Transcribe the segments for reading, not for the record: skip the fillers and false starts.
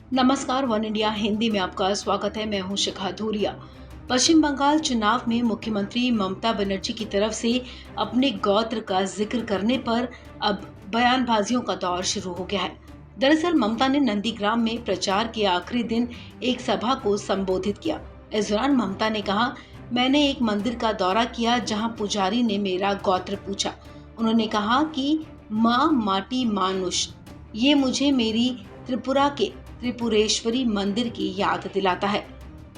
नमस्कार, one India Hindi में आपका स्वागत है। मैं हूं शिखा धूरिया। पश्चिम बंगाल चुनाव में मुख्यमंत्री ममता बनर्जी की तरफ से अपने गोत्र का जिक्र करने पर अब बयानबाजियों का दौर शुरू हो गया है। दरअसल ममता ने नंदीग्राम में प्रचार के आखिरी दिन एक सभा को संबोधित किया। इस दौरान ममता ने कहा, मैंने एक मंदिर का दौरा किया जहां पुजारी ने मेरा गोत्र पूछा। उन्होंने कहा कि माँ माटी मानुष, ये मुझे मेरी त्रिपुरा के त्रिपुरेश्वरी मंदिर की याद दिलाता है।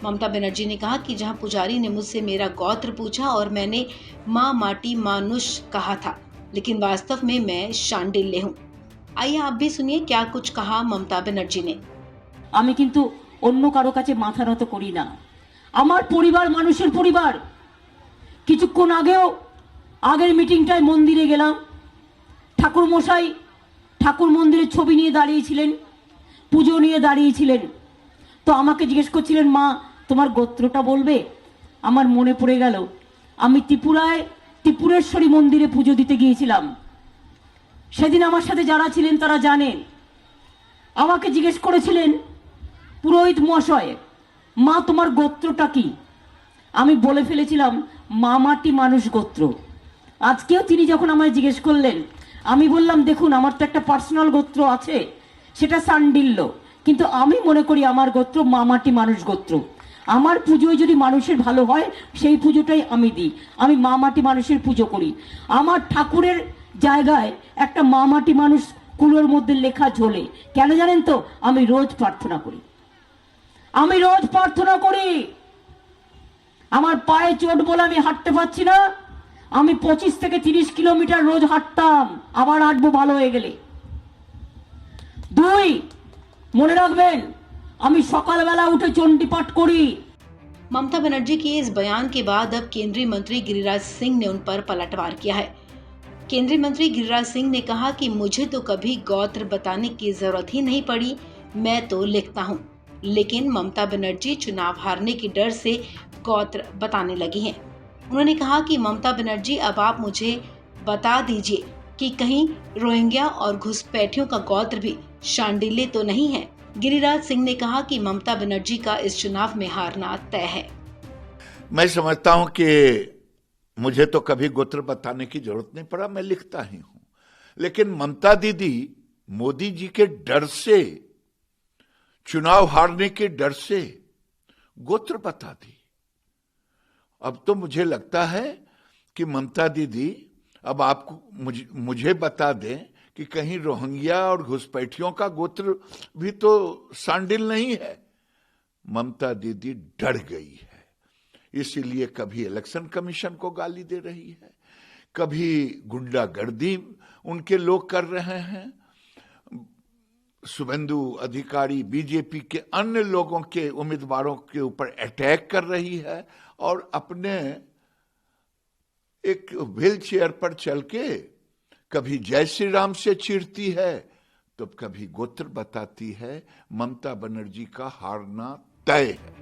ममता बनर्जी ने कहा कि जहां पुजारी ने मुझसे मेरा गोत्र पूछा और मैंने माँ माटी मानुष कहा था, लेकिन वास्तव में मैं शांडिल्य हूँ। आइए आप भी सुनिए क्या कुछ कहा ममता बनर्जी ने। আমি কিন্তু অন্য কারো কাছে মাথা নত করি না। আমার পরিবার মানুষের পরিবার। কিছুক্ষণ আগেও আগের মিটিংটায় মন্দিরে গেলাম, ঠাকুর মশাই ঠাকুর মন্দিরের ছবি নিয়ে দাঁড়িয়েছিলেন, পুজো নিয়ে দাঁড়িয়েছিলেন। তো আমাকে জিজ্ঞেস করছিলেন, মা তোমার গোত্রটা বলবে? আমার মনে পড়ে গেল আমি ত্রিপুরায় ত্রিপুরেশ্বরী মন্দিরে পুজো দিতে গিয়েছিলাম। সেদিন আমার সাথে যারা ছিলেন তারা জানেন, আমাকে জিজ্ঞেস করেছিলেন পুরোহিত মহাশয়, মা তোমার গোত্রটা কি? আমি বলে ফেলেছিলাম মা মাটি মানুষ গোত্র। আজকেও তিনি যখন আমায় জিজ্ঞেস করলেন, আমি বললাম দেখুন আমার তো একটা পার্সোনাল গোত্র আছে, সেটা সান্ডিল্য, কিন্তু আমি মনে করি আমার গোত্র মা মাটি মানুষ গোত্র। আমার পুজোয় যদি মানুষের ভালো হয় সেই পুজোটাই আমি দিই। আমি মা মাটি মানুষের পুজো করি। আমার ঠাকুরের জায়গায় একটা মা মাটি মানুষ কুলোর মধ্যে লেখা ঝোলে। কেন জানেন তো? আমি রোজ প্রার্থনা করি। আমি রোজ প্রার্থনা করি। আমার পায়ে চোট বলে আমি হাঁটতে পারছি না। আমি 25 থেকে 30 কিলোমিটার রোজ হাঁটতাম, আবার হাঁটবো ভালো হয়ে গেলে। 2, মনে রাখবেন আমি সকালবেলা উঠে চণ্ডী পাঠ করি। ममता बनर्जी के इस बयान के बाद अब केंद्रीय मंत्री गिरिराज सिंह ने उन पर पलटवार किया है। केंद्रीय मंत्री गिरिराज सिंह ने कहा कि मुझे तो कभी गोत्र बताने की जरूरत ही नहीं पड़ी, मैं तो लिखता हूँ। लेकिन ममता बनर्जी चुनाव हारने के डर से गोत्र बताने लगी हैं। उन्होंने कहा कि ममता बनर्जी अब आप मुझे बता दीजिए कि कहीं रोहिंग्या और घुसपैठियों का गोत्र भी शांडिल्य तो नहीं है। गिरिराज सिंह ने कहा कि ममता बनर्जी का इस चुनाव में हारना तय है। मैं समझता हूं कि मुझे तो कभी गोत्र बताने की जरूरत नहीं पड़ा, मैं लिखता ही हूं। लेकिन ममता दीदी मोदी जी के डर से, चुनाव हारने के डर से गोत्र बता दी। अब तो मुझे लगता है कि ममता दीदी अब आपको मुझे बता दें कि कहीं रोहिंग्या और घुसपैठियों का गोत्र भी तो शांडिल नहीं है। ममता दीदी डर गई है, इसीलिए कभी इलेक्शन कमीशन को गाली दे रही है, कभी गुंडागर्दी उनके लोग कर रहे हैं, शुभेंदु अधिकारी बीजेपी के अन्य लोगों के उम्मीदवारों के ऊपर अटैक कर रही है और अपने एक व्हील चेयर पर चल के कभी जय श्री राम से चिढ़ती है तो कभी गोत्र बताती है। ममता बनर्जी का हारना तय है।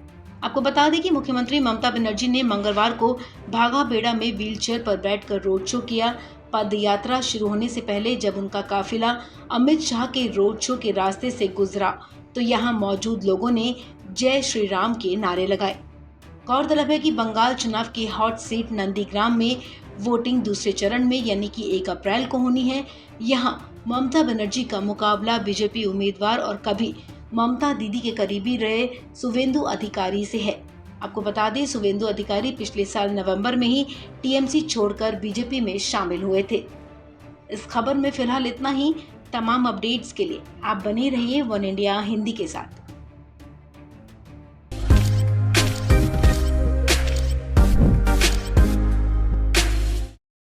आपको बता दें कि मुख्यमंत्री ममता बनर्जी ने मंगलवार को भागाबेड़ा में व्हीलचेयर पर बैठकर रोड शो किया। पद यात्रा शुरू होने से पहले जब उनका काफिला अमित शाह के रोड शो के रास्ते से गुजरा तो यहाँ मौजूद लोगों ने जय श्री राम के नारे लगाए। गौरतलब है कि बंगाल चुनाव की हॉट सीट नंदीग्राम में वोटिंग दूसरे चरण में यानी कि 1 अप्रैल को होनी है। यहाँ ममता बनर्जी का मुकाबला बीजेपी उम्मीदवार और कभी ममता दीदी के करीबी रहे शुभेंदु अधिकारी से है। आपको बता दें, शुभेंदु अधिकारी पिछले साल नवंबर में ही टीएमसी छोड़कर बीजेपी में शामिल हुए थे। इस खबर में फिलहाल इतना ही। तमाम अपडेट्स के लिए आप बने रहिए वन इंडिया हिंदी के साथ।